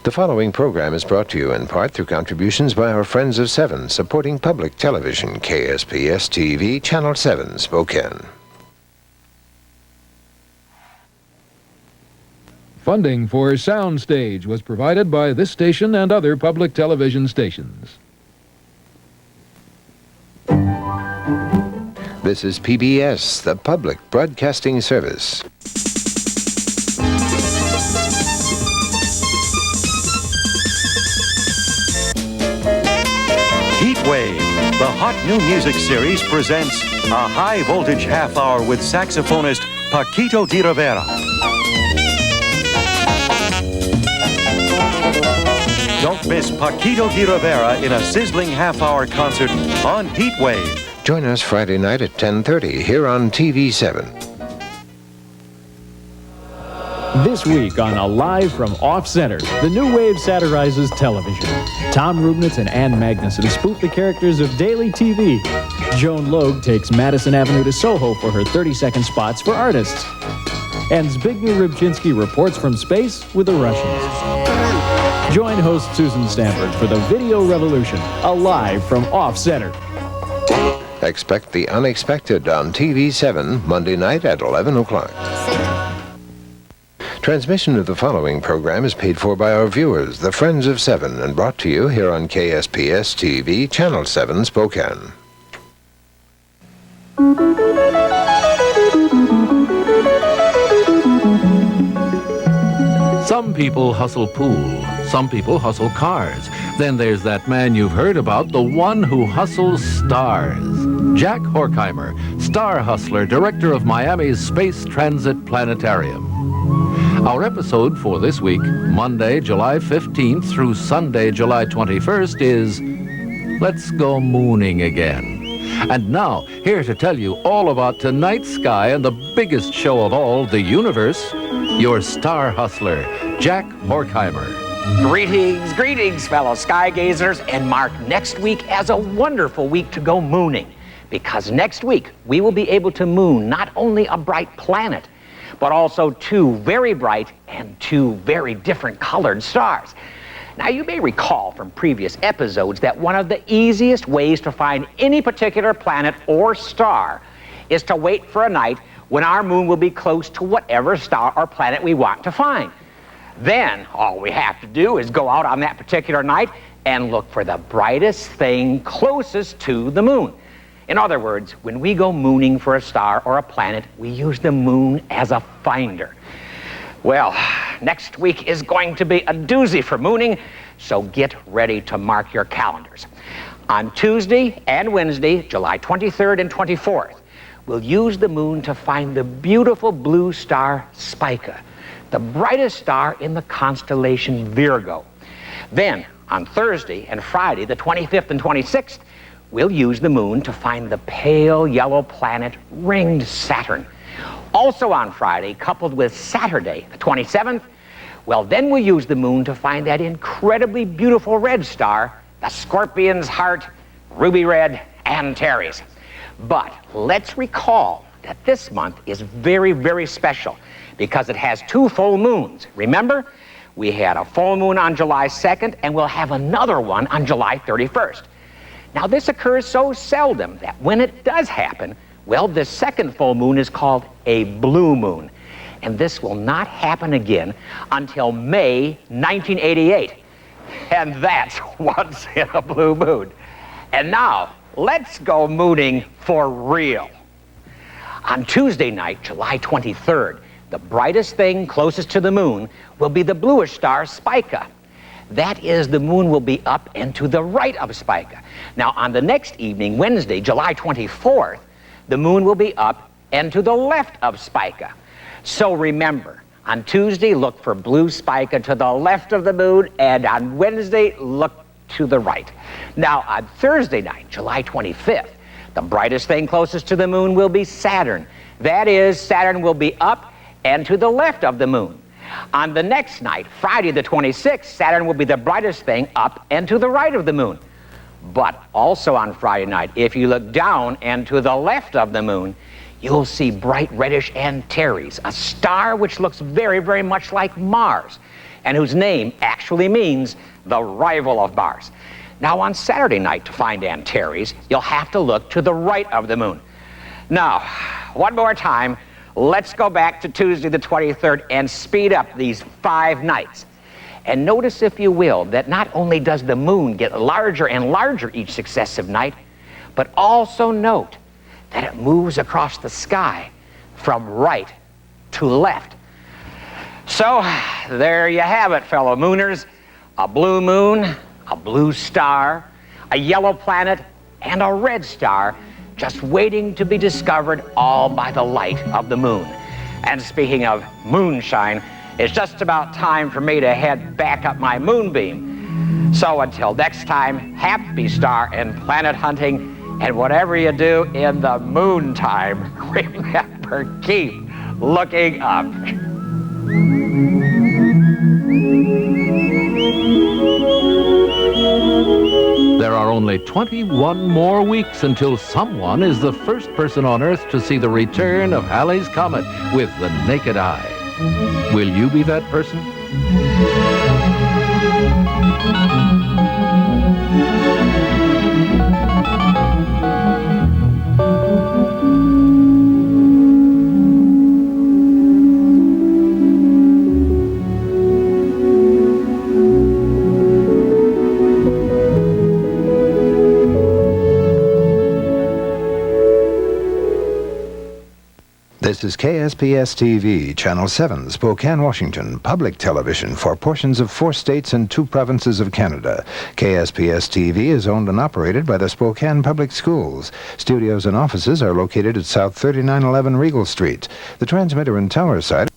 The following program is brought to you in part through contributions by our friends of 7, supporting public television, KSPS-TV, Channel 7, Spokane. Funding for Soundstage was provided by this station and other public television stations. This is PBS, the Public Broadcasting Service. Heatwave, the hot new music series, presents a high-voltage half-hour with saxophonist Paquito de Rivera. Don't miss Paquito de Rivera in a sizzling half-hour concert on Heatwave. Join us Friday night at 10:30 here on TV7. This week on Alive from Off-Center, the new wave satirizes television. Tom Rubnitz and Ann Magnuson spoof the characters of daily TV. Joan Logue takes Madison Avenue to Soho for her 30-second spots for artists. And Zbigniew Rybczynski reports from space with the Russians. Join host Susan Stanford for the Video Revolution, Alive from Off-Center. Expect the unexpected on TV7, Monday night at 11 o'clock. Transmission of the following program is paid for by our viewers, the Friends of 7, and brought to you here on KSPS-TV, Channel 7, Spokane. Some people hustle pool, some people hustle cars. Then there's that man you've heard about, the one who hustles stars. Jack Horkheimer, star hustler, director of Miami's Space Transit Planetarium. Our episode for this week, Monday, July 15th through Sunday, July 21st, is Let's Go Mooning Again. And now, here to tell you all about tonight's sky and the biggest show of all, the universe, your star hustler, Jack Horkheimer. Greetings, greetings, fellow sky gazers, and mark next week as a wonderful week to go mooning. Because next week, we will be able to moon not only a bright planet, but also two very bright and two very different colored stars. Now, you may recall from previous episodes that one of the easiest ways to find any particular planet or star is to wait for a night when our moon will be close to whatever star or planet we want to find. Then, all we have to do is go out on that particular night and look for the brightest thing closest to the moon. In other words, when we go mooning for a star or a planet, we use the moon as a finder. Well, next week is going to be a doozy for mooning, so get ready to mark your calendars. On Tuesday and Wednesday, July 23rd and 24th, we'll use the moon to find the beautiful blue star Spica, the brightest star in the constellation Virgo. Then, on Thursday and Friday, the 25th and 26th, we'll use the moon to find the pale yellow planet ringed Saturn. Also on Friday, coupled with Saturday, the 27th, well, then we'll use the moon to find that incredibly beautiful red star, the Scorpion's heart, ruby red, Antares. But let's recall that this month is very, very special because it has two full moons. Remember, we had a full moon on July 2nd, and we'll have another one on July 31st. Now, this occurs so seldom that when it does happen, well, this second full moon is called a blue moon. And this will not happen again until May 1988. And that's once in a blue moon. And now, let's go mooning for real. On Tuesday night, July 23rd, the brightest thing closest to the moon will be the bluish star Spica. That is, the moon will be up and to the right of Spica. Now, on the next evening, Wednesday, July 24th, the moon will be up and to the left of Spica. So remember, on Tuesday, look for blue Spica to the left of the moon, and on Wednesday, look to the right. Now, on Thursday night, July 25th, the brightest thing closest to the moon will be Saturn. That is, Saturn will be up and to the left of the moon. On the next night, Friday the 26th, Saturn will be the brightest thing up and to the right of the moon. But also on Friday night, if you look down and to the left of the moon, you'll see bright reddish Antares, a star which looks very, very much like Mars. and whose name actually means the rival of Mars. Now, on Saturday night, to find Antares, you'll have to look to the right of the moon. Now, one more time, let's go back to Tuesday the 23rd and speed up these 5 nights. And notice, if you will, that not only does the moon get larger and larger each successive night, but also note that it moves across the sky from right to left. So, there you have it, fellow mooners. A blue moon, a blue star, a yellow planet, and a red star just waiting to be discovered, all by the light of the moon. And speaking of moonshine, it's just about time for me to head back up my moonbeam. So until next time, happy star and planet hunting, and whatever you do in the moon time, remember, keep looking up. There are only 21 more weeks until someone is the first person on Earth to see the return of Halley's Comet with the naked eye. Will you be that person? This is KSPS-TV, Channel 7, Spokane, Washington, public television for portions of 4 states and 2 provinces of Canada. KSPS-TV is owned and operated by the Spokane Public Schools. Studios and offices are located at South 3911 Regal Street. The transmitter and tower site